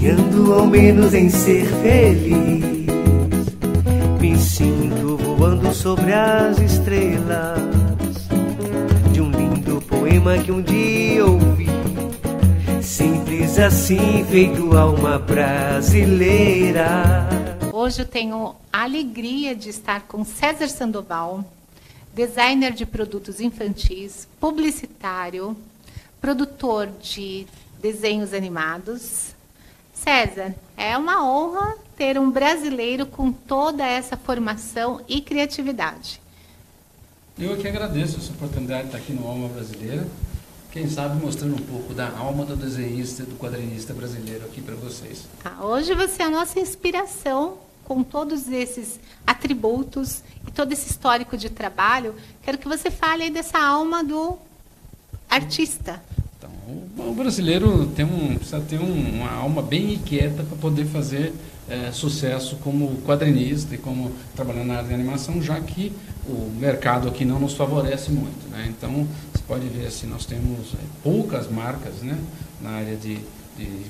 sonhando ao menos em ser feliz. Me sinto voando sobre as estrelas de um lindo poema que um dia ouvi. Simples assim, feito alma brasileira. Hoje eu tenho a alegria de estar com César Sandoval, designer de produtos infantis, publicitário, produtor de desenhos animados. César, é uma honra ter um brasileiro com toda essa formação e criatividade. Eu que agradeço essa oportunidade de estar aqui no Alma Brasileira. Quem sabe mostrando um pouco da alma do desenhista e do quadrinista brasileiro aqui para vocês. Hoje você é a nossa inspiração com todos esses atributos e todo esse histórico de trabalho. Quero que você fale aí dessa alma do artista. Então, o brasileiro precisa ter uma alma bem inquieta para poder fazer sucesso como quadrinista e como trabalhar na área de animação, já que o mercado aqui não nos favorece muito, né? Então, você pode ver assim, nós temos poucas marcas, né, na área de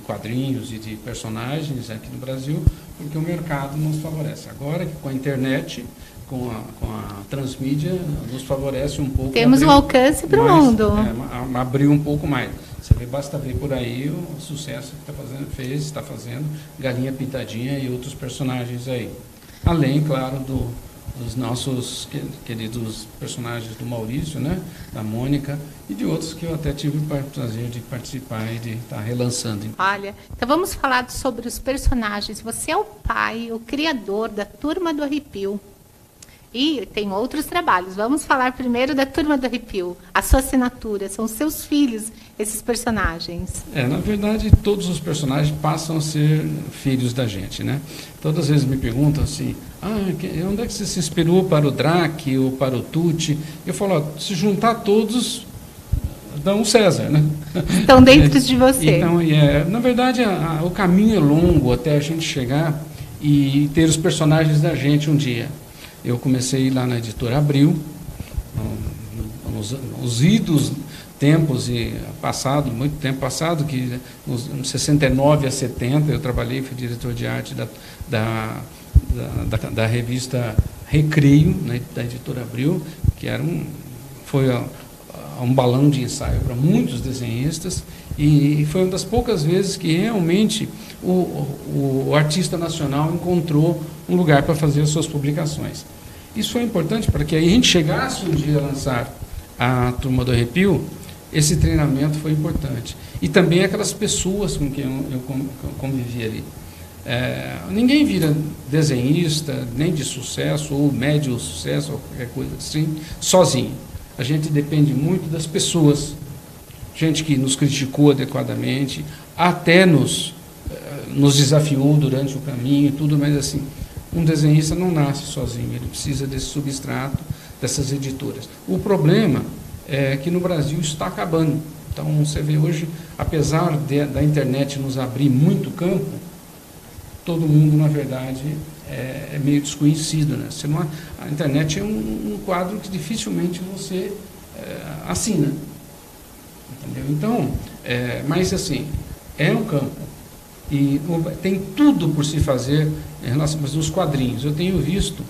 quadrinhos e de personagens aqui no Brasil, porque o mercado nos favorece. Agora, com a internet, com a transmídia, nos favorece um pouco. Temos um alcance para o mundo. Abriu um pouco mais. Basta ver por aí o sucesso que está fazendo Galinha Pintadinha e outros personagens aí. Além, claro, dos nossos queridos personagens do Maurício, né, da Mônica e de outros que eu até tive o prazer de participar e de estar relançando. Olha, então vamos falar sobre os personagens. Você é o pai, o criador da Turma do Arrepio. E tem outros trabalhos. Vamos falar primeiro da Turma do Arrepio. A sua assinatura, são os seus filhos, esses personagens. Na verdade, todos os personagens passam a ser filhos da gente, né? Todas as vezes me perguntam assim, onde é que você se inspirou para o Drac ou para o Tutti? Eu falo, se juntar todos, dá um César, né? Estão dentro de você. Então, na verdade, o caminho é longo até a gente chegar e ter os personagens da gente um dia. Eu comecei lá na Editora Abril, nos idos tempos muito tempo passado, que nos 69 a 70 eu trabalhei, fui diretor de arte da revista Recreio, né, da Editora Abril, que foi um balão de ensaio para muitos desenhistas, e foi uma das poucas vezes que realmente o artista nacional encontrou um lugar para fazer as suas publicações. Isso foi importante para que a gente chegasse um dia a lançar a Turma do Arrepio. Esse treinamento foi importante. E também aquelas pessoas com quem eu convivi ali. Ninguém vira desenhista, nem de sucesso, ou médio sucesso, ou qualquer coisa assim, sozinho. A gente depende muito das pessoas. Gente que nos criticou adequadamente, até nos desafiou durante o caminho e tudo, mas assim, um desenhista não nasce sozinho, ele precisa desse substrato, dessas editoras. O problema é que no Brasil isso está acabando. Então, você vê hoje, apesar da internet nos abrir muito campo, todo mundo, na verdade, é meio desconhecido, né? A internet é um quadro que dificilmente você assina. Entendeu? Então, mas assim, é um campo. E tem tudo por se fazer em relação aos quadrinhos. Eu tenho visto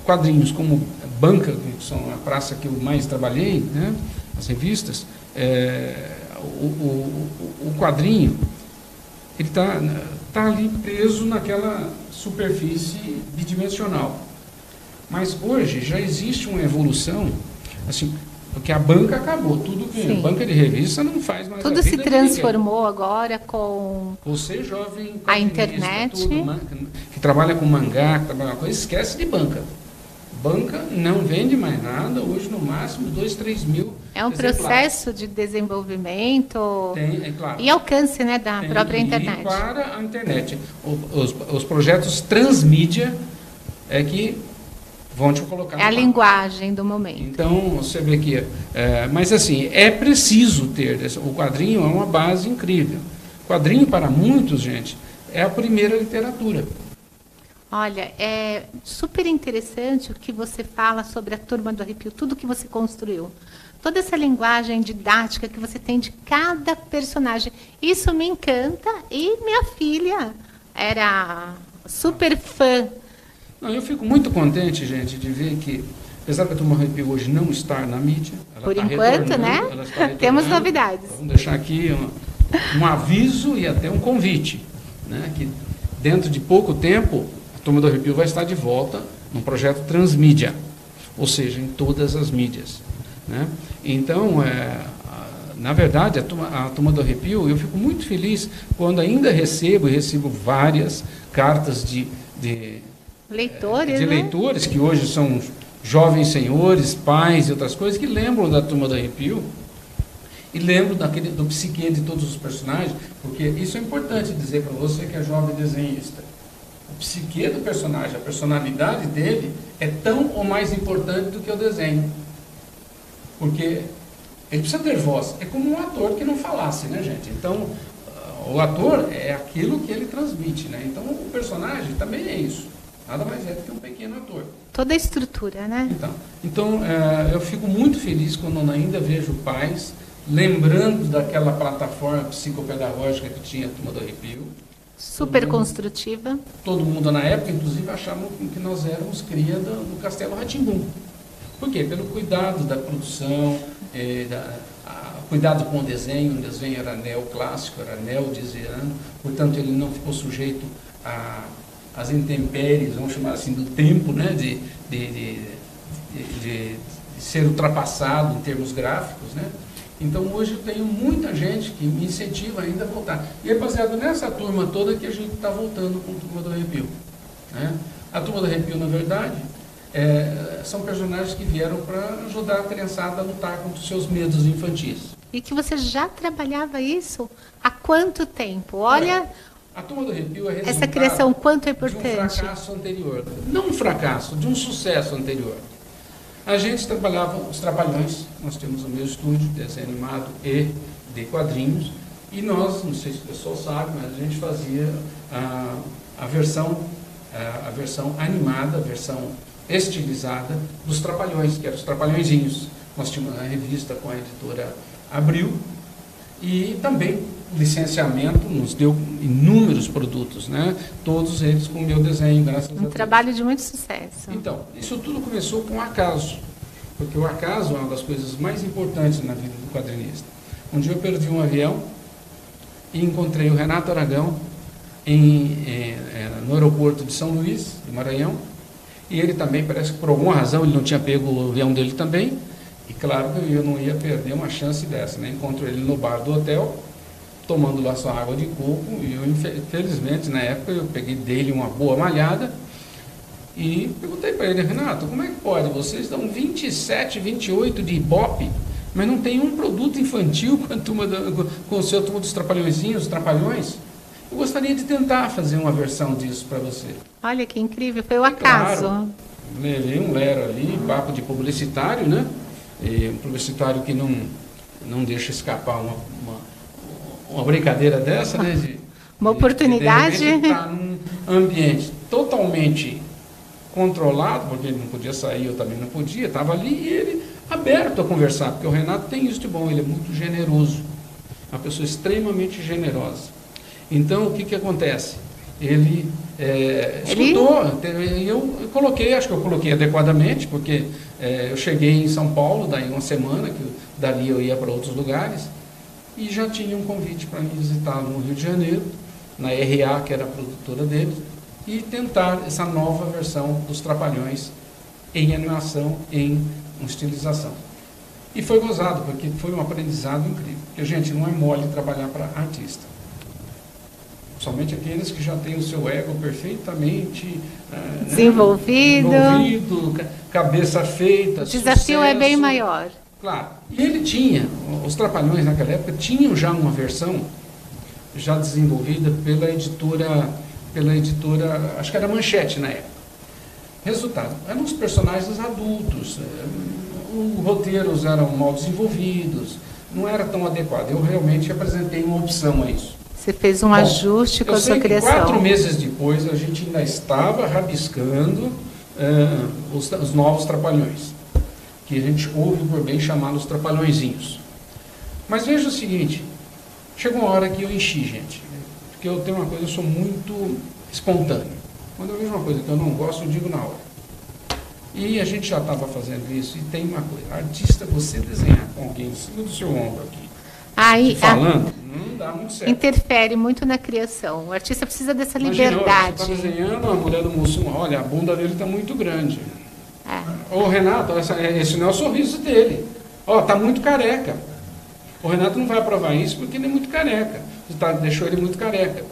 quadrinhos como Banca, que são a praça que eu mais trabalhei, né, as revistas, o quadrinho, ele tá ali preso naquela superfície bidimensional. Mas hoje já existe uma evolução, assim, porque a banca acabou, tudo que banca de revista não faz mais. Tudo se transformou agora com você, jovem, a internet, que trabalha com mangá, que trabalha com coisa, esquece de banca. Banca não vende mais nada, hoje no máximo 2, 3 mil. É um processo de desenvolvimento claro, e alcance, né, da própria internet. E para a internet. Os projetos transmídia é que vão te colocar. É a linguagem do momento. Então, você vê que... mas, assim, é preciso ter... O quadrinho é uma base incrível. Quadrinho, para muitos, gente, é a primeira literatura. Olha, é super interessante o que você fala sobre a Turma do Arrepio, tudo que você construiu. toda essa linguagem didática que você tem de cada personagem. Isso me encanta e minha filha era super fã. Não, eu fico muito contente, gente, de ver que, apesar da Turma do Arrepio hoje não estar na mídia, ela por está enquanto, né? Ela está retornando. Temos novidades. Vamos deixar aqui um aviso e até um convite, né? Que dentro de pouco tempo a Turma do Arrepio vai estar de volta no projeto Transmídia, ou seja, em todas as mídias, né? Então, na verdade, a Turma do Arrepio, eu fico muito feliz quando ainda recebo várias cartas de leitores, né? leitores que hoje são jovens senhores, pais e outras coisas, que lembram da Turma do Arrepio e lembram do psiquê de todos os personagens, porque isso é importante dizer para você que é jovem desenhista. O psiquê do personagem, a personalidade dele é tão ou mais importante do que o desenho. Porque ele precisa ter voz. É como um ator que não falasse, né, gente? Então, o ator é aquilo que ele transmite, né? Então, o personagem também é isso. Nada mais é do que um pequeno ator. Toda a estrutura, né? Então eu fico muito feliz quando ainda vejo pais lembrando daquela plataforma psicopedagógica que tinha a Turma do Arrepio. Super construtiva. Todo mundo na época, inclusive, achava que nós éramos cria do Castelo Rá-Tim-Bum. Por quê? Pelo cuidado da produção, cuidado com o desenho era neoclássico, era neodiziano, portanto ele não ficou sujeito às intempéries, vamos chamar assim, do tempo, né, de ser ultrapassado em termos gráficos, né? Então hoje eu tenho muita gente que me incentiva ainda a voltar. E é baseado nessa turma toda que a gente está voltando com a Turma do Arrepio, né? A Turma do Arrepio, na verdade, são personagens que vieram para ajudar a criançada a lutar contra os seus medos infantis. E que você já trabalhava isso há quanto tempo? Olha, a Turma do Arrepio é essa criação quanto é importante. De um fracasso anterior. Não um fracasso, de um sucesso anterior. A gente trabalhava os Trapalhões, nós temos o meu estúdio de desenho animado e de quadrinhos, e nós, não sei se o pessoal sabe, mas a gente fazia a versão animada, a versão estilizada dos Trapalhões, que eram os Trapalhõezinhos. Nós tínhamos uma revista com a editora Abril, e também o licenciamento nos deu inúmeros produtos, né? Todos eles com o meu desenho, graças a Deus. Um trabalho de muito sucesso. Então, isso tudo começou com o acaso, porque o acaso é uma das coisas mais importantes na vida do quadrinista. Um dia eu perdi um avião e encontrei o Renato Aragão no aeroporto de São Luís, do Maranhão, e ele também, parece que por alguma razão, ele não tinha pego o avião dele também, e claro que eu não ia perder uma chance dessa, né? Encontro ele no bar do hotel, tomando lá sua água de coco, e eu, infelizmente, na época, eu peguei dele uma boa malhada, e perguntei para ele: Renato, como é que pode? Vocês dão 27, 28 de Ibope, mas não tem um produto infantil com o seu Turma dos Trapalhõezinhos, os Trapalhões? Eu gostaria de tentar fazer uma versão disso para você. Olha que incrível, foi o acaso. Claro, levei um lero ali, papo de publicitário, né? E um publicitário que não deixa escapar uma brincadeira dessa, né? Uma oportunidade. De estar num ambiente totalmente controlado, porque ele não podia sair, eu também não podia, estava ali e ele aberto a conversar, porque o Renato tem isso de bom, ele é muito generoso, uma pessoa extremamente generosa. Então, o que acontece? Ele escutou, eu coloquei, acho que eu coloquei adequadamente, porque eu cheguei em São Paulo, daí uma semana, que dali eu ia para outros lugares, e já tinha um convite para me visitar no Rio de Janeiro, na RA, que era a produtora deles, e tentar essa nova versão dos Trapalhões em animação, em estilização. E foi gozado, porque foi um aprendizado incrível. Porque, gente, não é mole trabalhar para artista. Somente aqueles que já têm o seu ego perfeitamente desenvolvido, cabeça feita. O desafio sucesso. É bem maior. Claro. E ele tinha, os Trapalhões naquela época tinham já uma versão já desenvolvida pela editora, acho que era Manchete na época. Resultado, eram os personagens adultos, os roteiros eram mal desenvolvidos, não era tão adequado. Eu realmente apresentei uma opção a isso. Você fez um ajuste com a sua criação. 4 meses depois, a gente ainda estava rabiscando os novos Trapalhões. que a gente ouve por bem chamá-los trapalhõezinhos. Mas veja o seguinte, chegou uma hora que eu enchi, gente, porque eu tenho uma coisa, eu sou muito espontâneo. Quando eu vejo uma coisa que eu não gosto, eu digo na hora. E a gente já estava fazendo isso, e tem uma coisa, artista, você desenhar com alguém em cima do seu ombro aqui, Aí, falando, não dá muito certo. interfere muito na criação. O artista precisa dessa Imagina, liberdade. você está desenhando a mulher do Mussum, olha, a bunda dele está muito grande. É. Ô Renato, esse não é o sorriso dele. Ó, tá muito careca. O Renato não vai aprovar isso porque ele é muito careca. Você deixou ele muito careca.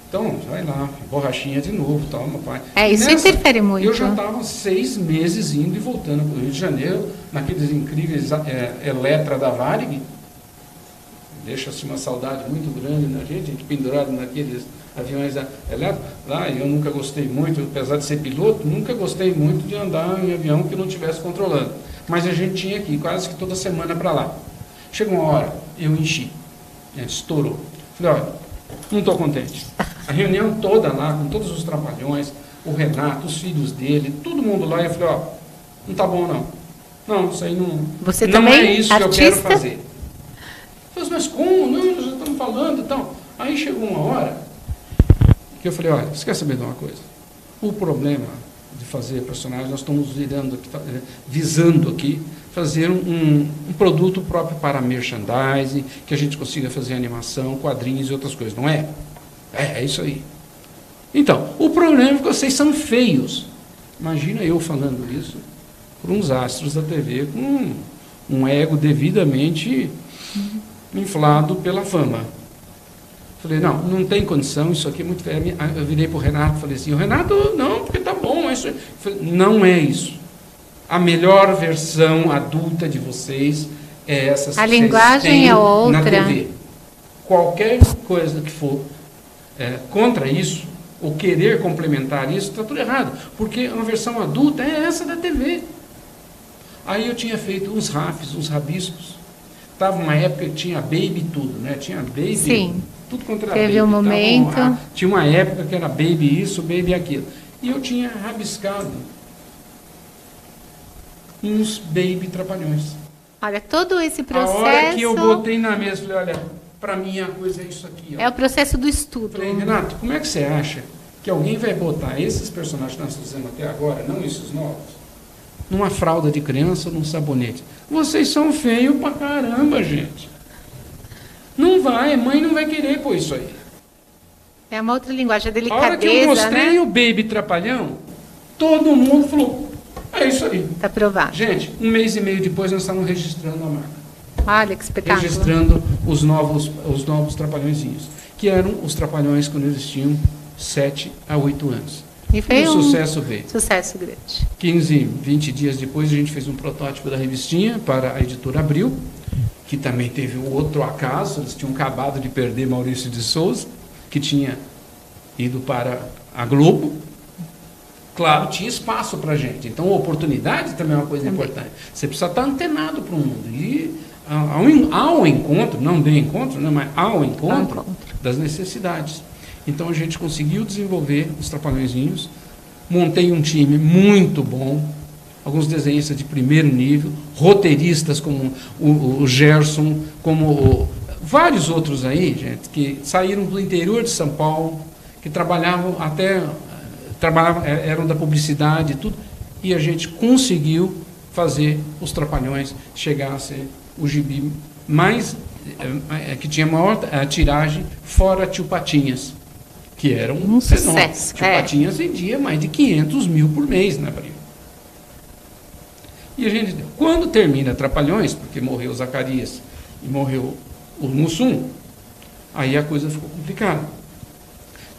Então, vai lá, borrachinha de novo, tal, meu pai. Isso interfere muito. Eu já estava 6 meses indo e voltando para o Rio de Janeiro, naqueles incríveis Eletra da Varig. Deixa-se uma saudade muito grande na gente pendurado naqueles aviões elétricos. Lá eu nunca gostei muito, apesar de ser piloto, nunca gostei muito de andar em avião que não estivesse controlando. Mas a gente tinha que ir quase que toda semana para lá. Chegou uma hora, eu enchi. A gente estourou. Falei, olha, não estou contente. A reunião toda lá, com todos os trapalhões, o Renato, os filhos dele, todo mundo lá, e eu falei, ó, não está bom não. Não, isso aí não, Você não também, é isso artista? que eu quero fazer. Mas como? Não, nós já estamos falando e tal. Aí chegou uma hora que eu falei, olha, você quer saber de uma coisa? O problema de fazer personagem, nós estamos visando aqui fazer um produto próprio para merchandising, que a gente consiga fazer animação, quadrinhos e outras coisas, não é? É isso aí. Então, o problema é que vocês são feios. Imagina eu falando isso para uns astros da TV com um ego devidamente inflado pela fama. Falei, não tem condição, isso aqui é muito feio. Eu virei para o Renato e falei assim, o Renato, não, porque tá bom. Isso. Falei, não é isso. A melhor versão adulta de vocês é essa que a linguagem é outra. Na TV. Qualquer coisa que for contra isso, ou querer complementar isso, está tudo errado. Porque uma versão adulta é essa da TV. Aí eu tinha feito uns rafes, uns rabiscos. Estava uma época que tinha Baby tudo, né? Tinha Baby, sim, tudo contra teve Baby. Um momento. Tinha uma época que era Baby isso, Baby aquilo. E eu tinha rabiscado uns Baby trapalhões. Olha, todo esse processo... A hora que eu botei na mesa, falei, olha, para mim a coisa é isso aqui. Ó. É o processo do estudo. Falei, Renato, como é que você acha que alguém vai botar esses personagens que nós fizemos até agora, não esses novos, numa fralda de criança ou num sabonete? Vocês são feios pra caramba, gente. Não vai, mãe não vai querer pôr isso aí. É uma outra linguagem, a delicadeza, a hora que eu mostrei, né, o Baby Trapalhão, todo mundo falou, é isso aí. Está provado. Gente, 1 mês e meio depois nós estávamos registrando a marca. Olha que espetáculo. Registrando os novos trapalhõezinhos, que eram os trapalhões quando eles tinham 7 a 8 anos. E foi um sucesso veio. Sucesso grande. 15, 20 dias depois, a gente fez um protótipo da revistinha para a editora Abril, que também teve um outro acaso. Eles tinham acabado de perder Maurício de Souza, que tinha ido para a Globo. Claro, tinha espaço para a gente. Então, a oportunidade também é uma coisa importante. Você precisa estar antenado para o mundo. E ao encontro, não de encontro, né, mas ao encontro das necessidades. Então, a gente conseguiu desenvolver os trapalhõezinhos, montei um time muito bom, alguns desenhistas de primeiro nível, roteiristas como o Gerson, como vários outros aí, gente, que saíram do interior de São Paulo, que trabalhavam eram da publicidade e tudo, e a gente conseguiu fazer os Trapalhões chegar a ser o gibi mais, que tinha maior tiragem, fora Tio Patinhas, que era um sucesso. Tio Patinhas vendia mais de 500 mil por mês na Abril. E a gente, quando termina Trapalhões, porque morreu o Zacarias e morreu o Mussum, aí a coisa ficou complicada.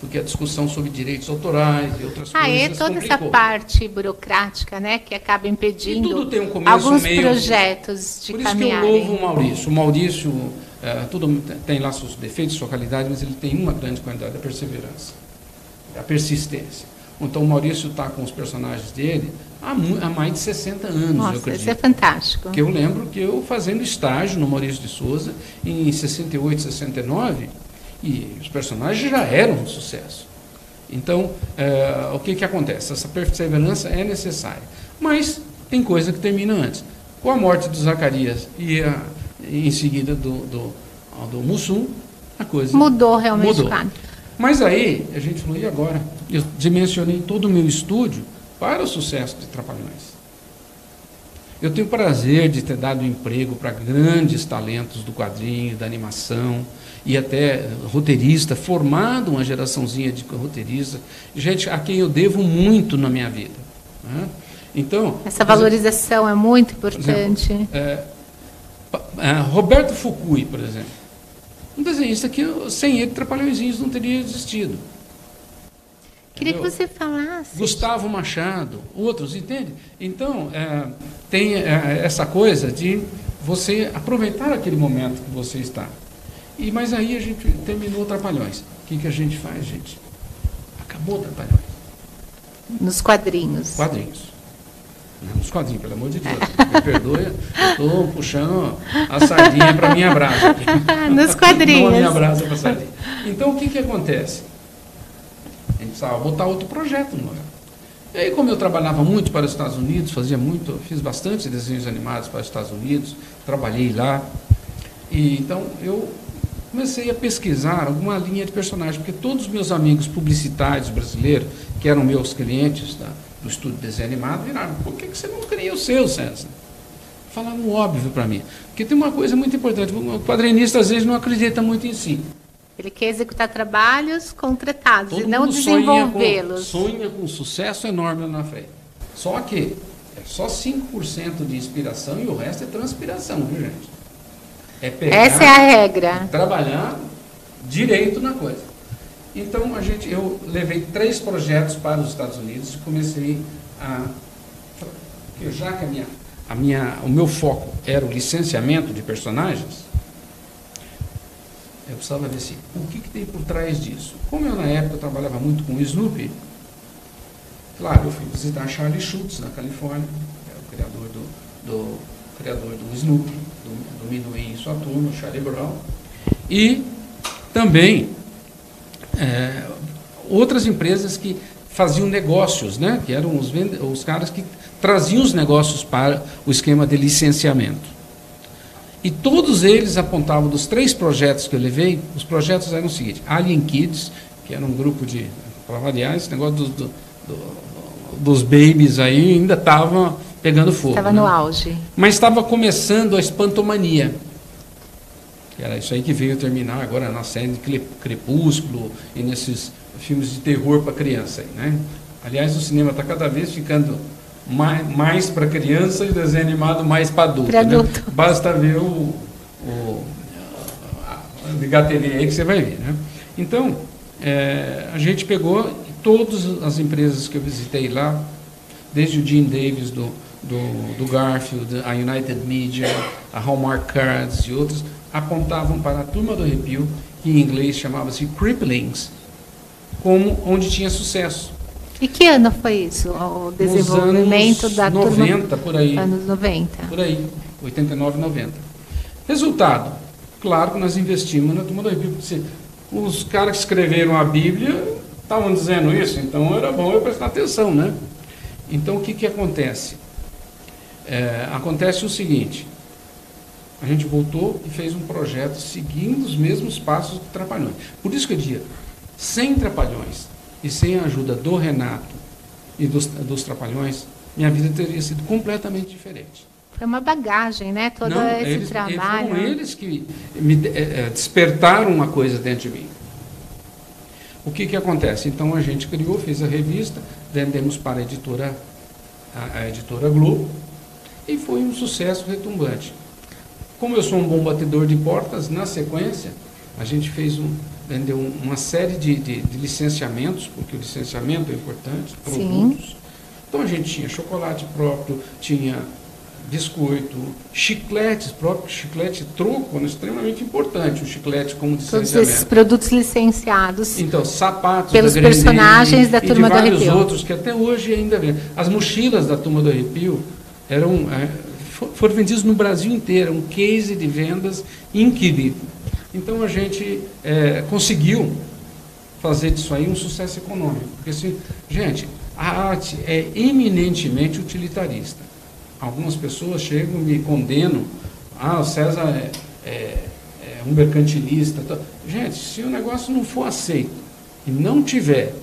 Porque a discussão sobre direitos autorais e outras coisas é toda complicou. essa parte burocrática, né, que acaba impedindo e tudo tem um começo, alguns meio, projetos de caminharem. Por isso que eu louvo o Maurício. O Maurício, tudo tem lá seus defeitos, sua qualidade, mas ele tem uma grande qualidade, a perseverança, a persistência. Então o Maurício está com os personagens dele há mais de 60 anos, Nossa, eu acredito. Isso é fantástico. Porque eu lembro que eu fazendo estágio no Maurício de Souza, em 68, 69, e os personagens já eram um sucesso. Então, o que acontece? Essa perseverança é necessária. Mas tem coisa que termina antes. Com a morte do Zacarias e em seguida do Mussum, a coisa mudou realmente. Mudou. Claro. Mas aí a gente falou, e agora? Eu dimensionei todo o meu estúdio para o sucesso de Trapalhões. Eu tenho o prazer de ter dado emprego para grandes talentos do quadrinho, da animação, e até roteirista, formado uma geraçãozinha de roteiristas, gente a quem eu devo muito na minha vida. Né? Então, essa valorização é muito importante. Roberto Fukui, por exemplo, um desenhista que sem ele Trapalhõezinhos não teria existido. Queria que você falasse. Gustavo Machado, outros, entende? Então, tem essa coisa de você aproveitar aquele momento que você está. Mas aí a gente terminou Trapalhões. O que a gente faz, gente? Acabou Trapalhões. Nos quadrinhos. Quadrinhos. Não, nos quadrinhos, pelo amor de Deus. Me perdoe, eu estou puxando a sardinha para a minha brasa aqui. Nos quadrinhos. Não a minha brasa para a sardinha. Então, o que acontece? A gente precisava botar outro projeto no lugar. E aí, como eu trabalhava muito para os Estados Unidos, fiz bastante desenhos animados para os Estados Unidos, trabalhei lá. E então eu comecei a pesquisar alguma linha de personagem, porque todos os meus amigos publicitários brasileiros, que eram meus clientes do estúdio de desenho animado, viraram, por que você não cria o seu, César? Falaram óbvio para mim. Porque tem uma coisa muito importante, o quadrinista às vezes não acredita muito em si. Ele quer executar trabalhos contratados Todo e não mundo desenvolvê-los. Sonha com um sucesso enorme lá na frente. Só que é só 5% de inspiração e o resto é transpiração, viu, gente? Essa é a regra. Trabalhar direito na coisa. Então, eu levei 3 projetos para os Estados Unidos e comecei já que o meu foco era o licenciamento de personagens, eu precisava ver assim, o que tem por trás disso. Como eu, na época, trabalhava muito com o Snoopy, claro, eu fui visitar Charlie Schultz, na Califórnia, que é o criador do Snoopy, do Minuim e sua turma, Charlie Brown, e também outras empresas que faziam negócios, né? Que eram os caras que traziam os negócios para o esquema de licenciamento. E todos eles apontavam dos 3 projetos que eu levei, os projetos eram o seguinte: Alien Kids, que era um grupo para variar, esse negócio dos babies aí ainda estava pegando fogo. Estava no auge. Mas estava começando a Espantomania, que era isso aí que veio terminar agora na série de Crepúsculo e nesses filmes de terror para criança. Aí, né? Aliás, o cinema está cada vez ficando mais para criança e o desenho animado mais para adulto. Né? Basta ver a Liga TV aí que você vai ver. Né? Então, a gente pegou todas as empresas que eu visitei lá, desde o Jim Davis, do Garfield, a United Media, a Hallmark Cards e outros, apontavam para a Turma do Arrepio, que em inglês chamava-se Cripplings, como onde tinha sucesso. E que ano foi isso? O desenvolvimento da turma? 90, por aí. Anos 90. Por aí, 89, 90. Resultado, claro que nós investimos na Turma do Arrepio, porque os caras que escreveram a Bíblia estavam dizendo isso, então era bom eu prestar atenção, né? Então, o que acontece? Acontece o seguinte, a gente voltou e fez um projeto seguindo os mesmos passos do Trapalhões. Por isso que eu digo, sem Trapalhões e sem a ajuda do Renato e dos Trapalhões, minha vida teria sido completamente diferente. Foi uma bagagem, né? Todo esse trabalho. Foram eles que me despertaram uma coisa dentro de mim. O que acontece? Então a gente criou, fez a revista, vendemos para a editora Globo e foi um sucesso retumbante. Como eu sou um bom batedor de portas, na sequência a gente vendeu uma série de licenciamentos, porque o licenciamento é importante, produtos. Então a gente tinha chocolate próprio, tinha biscoito, chicletes próprios, chiclete troco, extremamente importante, o chiclete como licenciamento. Todos esses produtos licenciados. Então, sapatos pelos da personagens da Turma do Arrepio. E vários outros que até hoje ainda vêm. As mochilas da Turma do Arrepio foram vendidas no Brasil inteiro, um case de vendas incrível. Então a gente conseguiu fazer disso aí um sucesso econômico. Porque, assim, gente, a arte é eminentemente utilitarista. algumas pessoas chegam e me condenam. O César é um mercantilista. Gente, se o negócio não for aceito e não tiver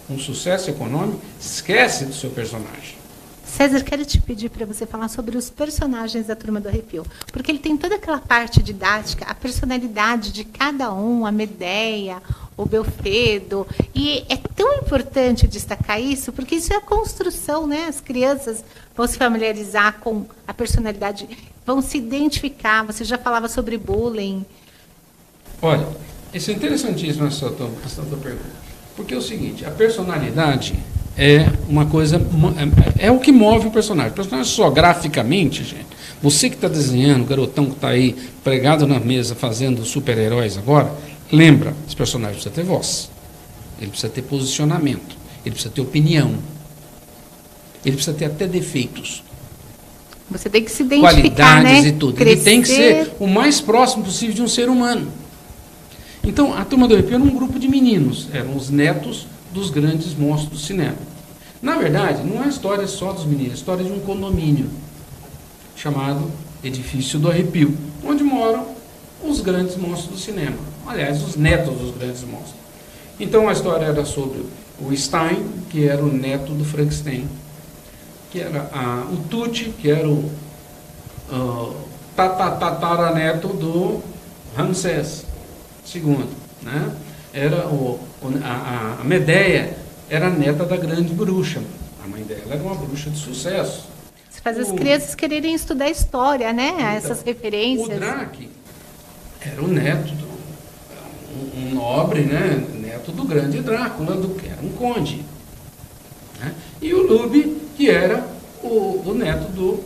um sucesso econômico, esquece do seu personagem. César, quero te pedir para você falar sobre os personagens da Turma do Arrepio, porque ele tem toda aquela parte didática, a personalidade de cada um, a Medeia, o Belfredo, e é tão importante destacar isso, porque isso é a construção, né? As crianças vão se familiarizar com a personalidade, vão se identificar. Você já falava sobre bullying. Olha, isso é interessantíssimo essa tua pergunta, porque é o seguinte, a personalidade é uma coisa, é o que move o personagem. O personagem só graficamente, gente, você que está desenhando, o garotão que está aí pregado na mesa fazendo super-heróis agora, lembra, esse personagem precisa ter voz, ele precisa ter posicionamento, ele precisa ter opinião, ele precisa ter até defeitos. Você tem que se identificar, qualidades, né? E tudo. Crescer. Ele tem que ser o mais próximo possível de um ser humano. Então, a Turma do Arrepio era um grupo de meninos, eram os netos dos grandes monstros do cinema. Na verdade, não é a história só dos meninos, é a história de um condomínio chamado Edifício do Arrepio, onde moram os grandes monstros do cinema. Aliás, os netos dos grandes monstros. Então, a história era sobre o Stein, que era o neto do Frankenstein, que era o Tucci, que era o tataraneto do Ramsés II, né? Era a Medeia era a neta da grande bruxa. A mãe dela era uma bruxa de sucesso. Você faz as crianças quererem estudar história, né? Então, essas referências. O Drac era o neto, um nobre, né? Neto do grande Drácula, que era um conde. Né? E o Lube, que era o neto do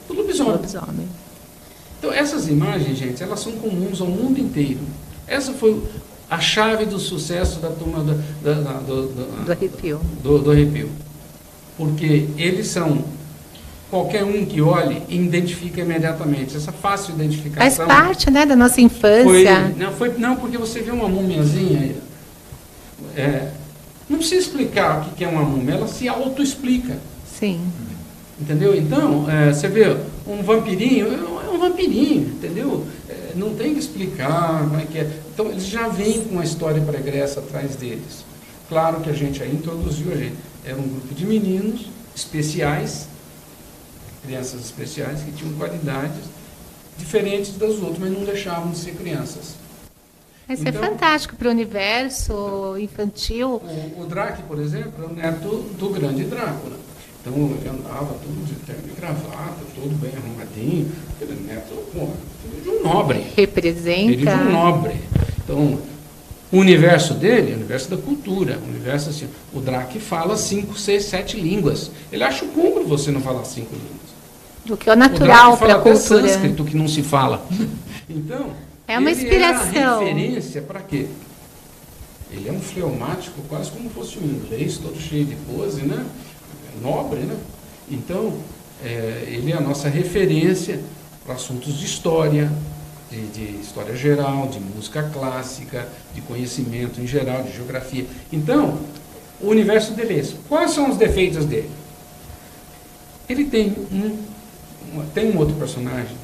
lobisomem. Então, essas imagens, gente, elas são comuns ao mundo inteiro. Essa foi a chave do sucesso da Turma do Arrepio. Do Arrepio. Porque eles são, qualquer um que olhe, identifica imediatamente. Essa fácil identificação. Faz parte, né, da nossa infância. Não, porque você vê uma múmiazinha aí. Não precisa explicar o que é uma múmia, ela se auto-explica. Sim. Entendeu? Então, você vê um vampirinho, é um vampirinho, entendeu? Não tem que explicar como é que é. Então, eles já vêm com uma história pregressa atrás deles. Claro que a gente aí introduziu a gente. Era um grupo de meninos especiais, crianças especiais, que tinham qualidades diferentes das outras, mas não deixavam de ser crianças. Isso então, é fantástico para o universo infantil. O Drac, por exemplo, é o neto do grande Drácula. Então, ele andava tudo de terno e gravata, todo bem arrumadinho. Ele é neto, filho de um nobre. Representa. Filho de um nobre. Então, o universo dele é o universo da cultura. O universo assim, o Drac fala 5, 6, 7 línguas. Ele acha o cúmulo você não falar 5 línguas. Do que é o natural para a cultura. Até sânscrito que não se fala. Então, é uma inspiração. Ele é a referência para quê? Ele é um fleumático, quase como fosse um inglês, todo cheio de pose, né? Nobre, né? Então, ele é a nossa referência para assuntos de história, de história geral, de música clássica, de conhecimento em geral, de geografia. Então, o universo dele é esse. Quais são os defeitos dele? Ele tem um outro personagem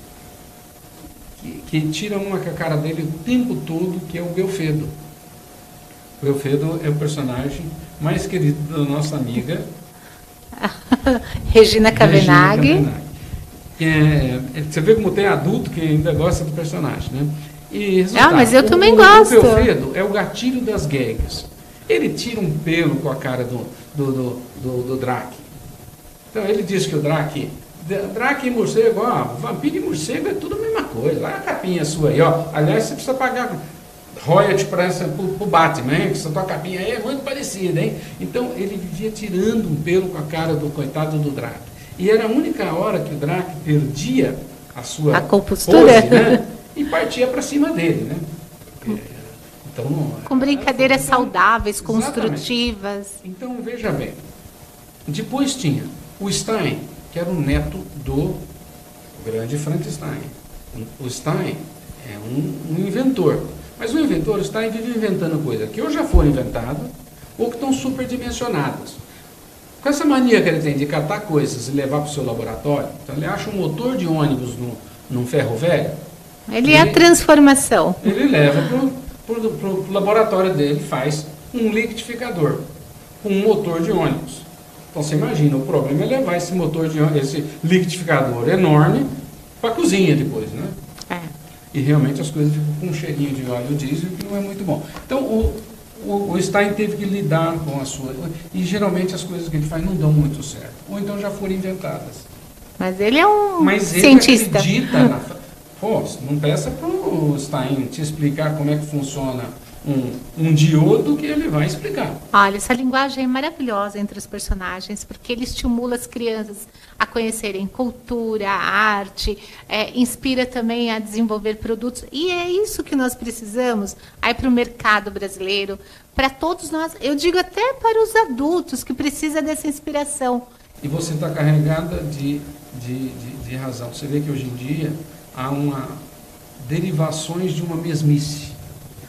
que tira uma com a cara dele o tempo todo, que é o Belfredo. O Belfredo é o personagem mais querido da nossa amiga Regina Cavenaghi. Você vê como tem adulto que ainda gosta do personagem, né? E mas eu também gosto. O Belfredo é o gatilho das gags. Ele tira um pelo com a cara do Drac. Então ele diz que o Drac e morcego, vampiro e morcego é tudo a mesma coisa. Olha a capinha sua aí, ó. Aliás, você precisa pagar royalty para o Batman, hein? Essa tua capinha aí é muito parecida, hein? Então ele vivia tirando um pelo com a cara do coitado do Drac. E era a única hora que o Drac perdia a sua compostura, pose, né? E partia para cima dele, né? Então, com brincadeiras saudáveis, construtivas. Então, veja bem. Depois tinha o Stein, que era o neto do grande Frankenstein. O Stein é um inventor. Mas o inventor, o Stein, vive inventando coisas que ou já foram inventadas ou que estão superdimensionadas. Com essa mania que ele tem de catar coisas e levar para o seu laboratório, então ele acha um motor de ônibus num ferro velho. Ele é a transformação. Ele leva para o laboratório dele, faz um liquidificador, um motor de ônibus. Então você imagina, o problema é levar esse motor de ônibus, esse liquidificador enorme para a cozinha depois, né? E realmente as coisas ficam com um cheirinho de óleo diesel que não é muito bom. Então o Stein teve que lidar com a sua... E geralmente as coisas que ele faz não dão muito certo. Ou então já foram inventadas. Mas ele é um Ele cientista. acredita na... Pô, não peça para o Stein te explicar como é que funciona um diodo que ele vai explicar. Olha, essa linguagem é maravilhosa entre os personagens, porque ele estimula as crianças a conhecerem cultura, arte, inspira também a desenvolver produtos. E é isso que nós precisamos aí para o mercado brasileiro, para todos nós, eu digo até para os adultos que precisam dessa inspiração. E você está carregada de razão. Você vê que hoje em dia há derivações de uma mesmice.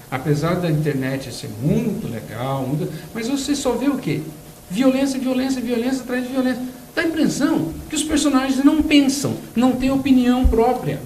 Apesar da internet ser muito legal, mas você só vê o quê? Violência, violência, violência atrás de violência. Dá a impressão que os personagens não pensam, não têm opinião própria.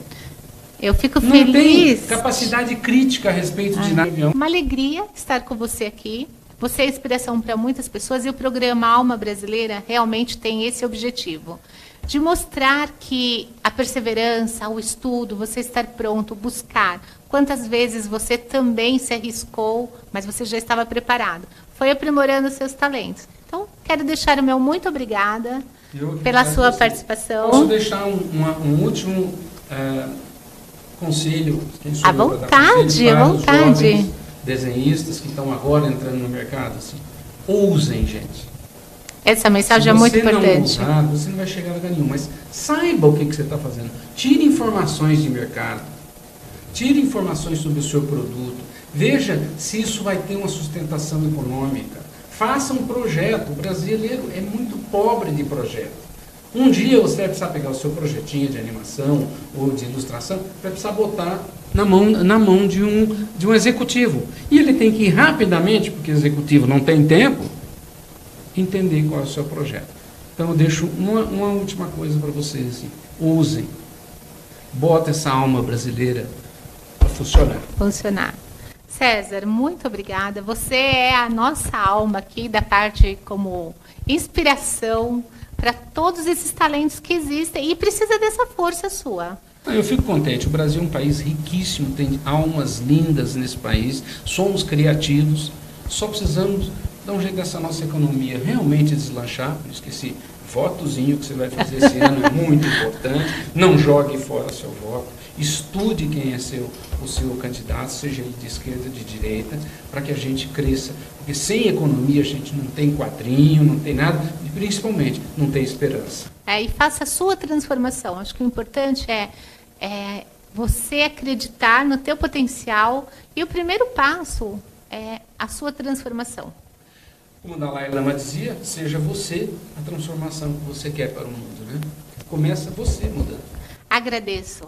Eu fico não feliz. Não tem capacidade crítica a respeito de nada. Uma alegria estar com você aqui. Você é inspiração para muitas pessoas e o programa Alma Brasileira realmente tem esse objetivo. De mostrar que a perseverança, o estudo, você estar pronto, buscar. Quantas vezes você também se arriscou, mas você já estava preparado. Foi aprimorando seus talentos. Então, quero deixar o meu muito obrigada pela sua participação. Posso deixar um último conselho? À vontade, à vontade. Desenhistas que estão agora entrando no mercado, assim, ousem, gente. Essa mensagem é muito importante. Se você não ousar, você não vai chegar a lugar nenhum, mas saiba o que você está fazendo. Tire informações de mercado, tire informações sobre o seu produto, veja se isso vai ter uma sustentação econômica. Faça um projeto. O brasileiro é muito pobre de projeto. Um dia você vai precisar pegar o seu projetinho de animação ou de ilustração, vai precisar botar na mão de um executivo. E ele tem que ir rapidamente, porque o executivo não tem tempo, entender qual é o seu projeto. Então eu deixo uma última coisa para vocês. Assim, usem. Bota essa alma brasileira para funcionar. César, muito obrigada. Você é a nossa alma aqui da parte como inspiração para todos esses talentos que existem e precisa dessa força sua. Eu fico contente. O Brasil é um país riquíssimo, tem almas lindas nesse país, somos criativos, só precisamos dar um jeito dessa nossa economia realmente deslanchar. Por isso que esse votozinho que você vai fazer esse ano é muito importante. Não jogue fora seu voto. Estude quem é o seu candidato, seja ele de esquerda ou de direita, para que a gente cresça. Porque sem economia a gente não tem quadrinho, não tem nada, e principalmente não tem esperança. E faça a sua transformação. Acho que o importante é você acreditar no teu potencial e o primeiro passo é a sua transformação. Como o Dalai Lama dizia, seja você a transformação que você quer para o mundo, né? Começa você mudando. Agradeço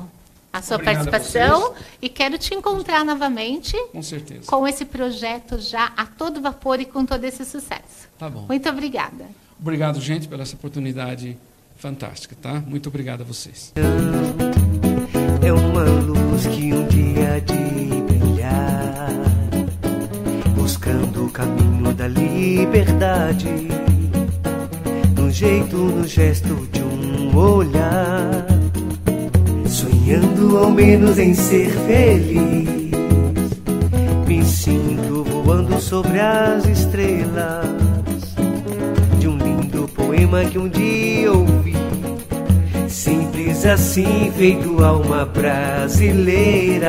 a sua participação e quero te encontrar novamente. Com certeza. Com esse projeto já a todo vapor e com todo esse sucesso. Tá bom. Muito obrigada. Obrigado, gente, pela essa oportunidade fantástica, tá? Muito obrigado a vocês. É uma luz que um dia há de brilhar, buscando o caminho da liberdade, no jeito, no gesto de um olhar, sonhando ao menos em ser feliz. Me sinto voando sobre as estrelas de um lindo poema que um dia ouvi, simples assim, feito alma brasileira.